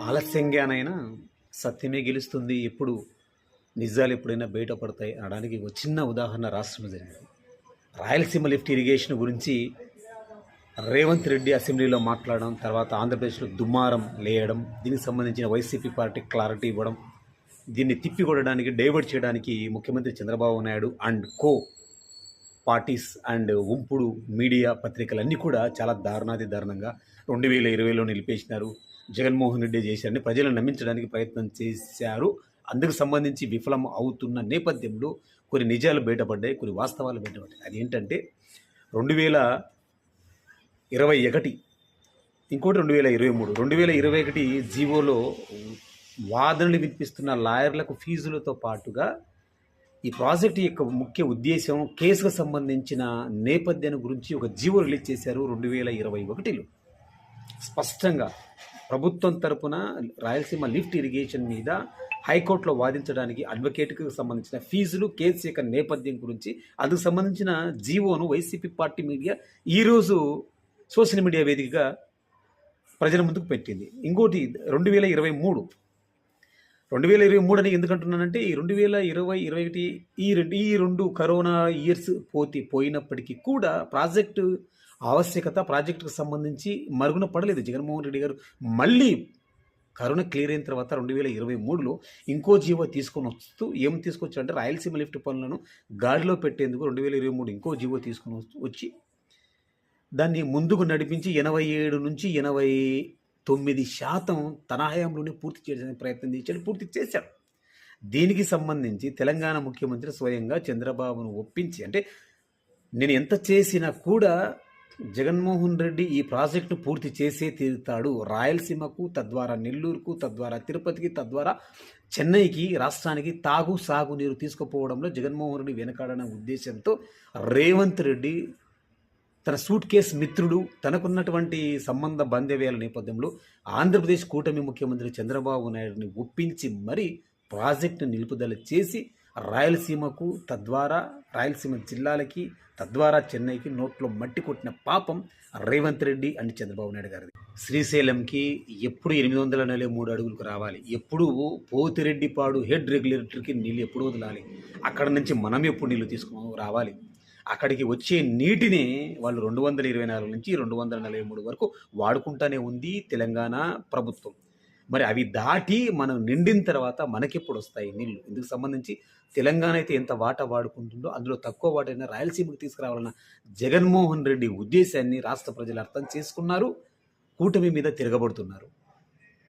ఆలస్యంగానైనా సత్యమే గెలుస్తుంది. ఎప్పుడు నిజాలు ఎప్పుడైనా బయటపడతాయి అనడానికి ఒక చిన్న ఉదాహరణ రాష్ట్రంలో జరిగింది. రాయలసీమ లిఫ్ట్ ఇరిగేషన్ గురించి రేవంత్ రెడ్డి అసెంబ్లీలో మాట్లాడడం, తర్వాత ఆంధ్రప్రదేశ్లో దుమారం లేయడం, దీనికి సంబంధించిన వైసీపీ పార్టీ క్లారిటీ ఇవ్వడం, దీన్ని తిప్పికొట్టడానికి, డైవర్ట్ చేయడానికి ముఖ్యమంత్రి Chandrababu Naidu and co parties and ఉంపుడు మీడియా పత్రికలన్నీ కూడా చాలా దారుణంగా 2020లో నిలిపేసినారు. జగన్మోహన్ రెడ్డి చేశారని ప్రజలను నమ్మించడానికి ప్రయత్నం చేశారు. అందుకు సంబంధించి విఫలం అవుతున్న నేపథ్యంలో కొన్ని నిజాలు బయటపడ్డాయి, కొన్ని వాస్తవాలు బయటపడ్డాయి. అదేంటంటే 2021, ఇంకోటి 2023. 2021 జీవోలో వాదనలు వినిపిస్తున్న లాయర్లకు ఫీజులతో పాటుగా ఈ ప్రాజెక్టు యొక్క ముఖ్య ఉద్దేశం, కేసుకు సంబంధించిన నేపథ్యాన్ని గురించి ఒక జీవో రిలీజ్ చేశారు 2021లో. స్పష్టంగా ప్రభుత్వం తరపున రాయలసీమ లిఫ్ట్ ఇరిగేషన్ మీద హైకోర్టులో వాదించడానికి అడ్వకేట్కి సంబంధించిన ఫీజులు, కేసు యొక్క నేపథ్యం గురించి అందుకు సంబంధించిన జీవోను వైసీపీ పార్టీ మీడియా ఈరోజు సోషల్ మీడియా వేదికగా ప్రజల ముందుకు పెట్టింది. ఇంకోటి 2023 అని ఎందుకంటున్నానంటే ఈ 2020, 2021 ఈ రెండు కరోనా ఇయర్స్ పోయినప్పటికీ కూడా ప్రాజెక్టు ఆవశ్యకత, ప్రాజెక్టుకు సంబంధించి మరుగున పడలేదు. జగన్మోహన్ రెడ్డి గారు మళ్ళీ కరోనా క్లియర్ అయిన తర్వాత 2023లో ఇంకో జీవో ఏం తీసుకొచ్చారంటే రాయలసీమ లిఫ్ట్ పనులను గాడిలో పెట్టేందుకు 2023 ఇంకో జీవో తీసుకొని వచ్చి దాన్ని ముందుకు నడిపించి 87 నుంచి 89% తన హయాంలోనే పూర్తి చేయడానికి ప్రయత్నం చేశాడు, పూర్తి చేశాడు. దీనికి సంబంధించి తెలంగాణ ముఖ్యమంత్రి స్వయంగా చంద్రబాబును ఒప్పించి, అంటే నేను ఎంత చేసినా కూడా జగన్మోహన్ రెడ్డి ఈ ప్రాజెక్టును పూర్తి చేసే తీరుతాడు, రాయలసీమకు, తద్వారా నెల్లూరుకు, తద్వారా తిరుపతికి, తద్వారా చెన్నైకి, రాష్ట్రానికి సాగునీరు తీసుకుపోవడంలో జగన్మోహన్ రెడ్డి వెనకాడన్న ఉద్దేశంతో రేవంత్ రెడ్డి తన సూట్ కేస్ మిత్రుడు, తనకున్నటువంటి సంబంధ బాంధవ్యాల నేపథ్యంలో ఆంధ్రప్రదేశ్ కూటమి ముఖ్యమంత్రి చంద్రబాబు నాయుడిని ఒప్పించి మరీ ప్రాజెక్టును నిలుపుదల చేసి రాయలసీమకు, తద్వారా రాయలసీమ జిల్లాలకి, తద్వారా చెన్నైకి నోట్లో మట్టి కొట్టిన పాపం రేవంత్ రెడ్డి అండ్ చంద్రబాబు నాయుడు గారిది. శ్రీశైలంకి ఎప్పుడు 843 అడుగులకు రావాలి, ఎప్పుడు పోతిరెడ్డిపాడు హెడ్ రెగ్యులేటర్కి నీళ్ళు ఎప్పుడు వదలాలి, అక్కడ నుంచి మనం ఎప్పుడు నీళ్ళు తీసుకుని రావాలి, అక్కడికి వచ్చే నీటిని వాళ్ళు 224 నుంచి 243 వరకు వాడుకుంటానే ఉంది తెలంగాణ ప్రభుత్వం. మరి అవి దాటి మనం నిండిన తర్వాత మనకెప్పుడు వస్తాయి నీళ్ళు? ఇందుకు సంబంధించి తెలంగాణ అయితే ఎంత వాటా వాడుకుంటుందో అందులో తక్కువ వాటైనా రాయలసీమకు తీసుకురావాలన్న జగన్మోహన్ రెడ్డి ఉద్దేశాన్ని రాష్ట్ర ప్రజలు అర్థం చేసుకున్నారు, కూటమి మీద తిరగబడుతున్నారు.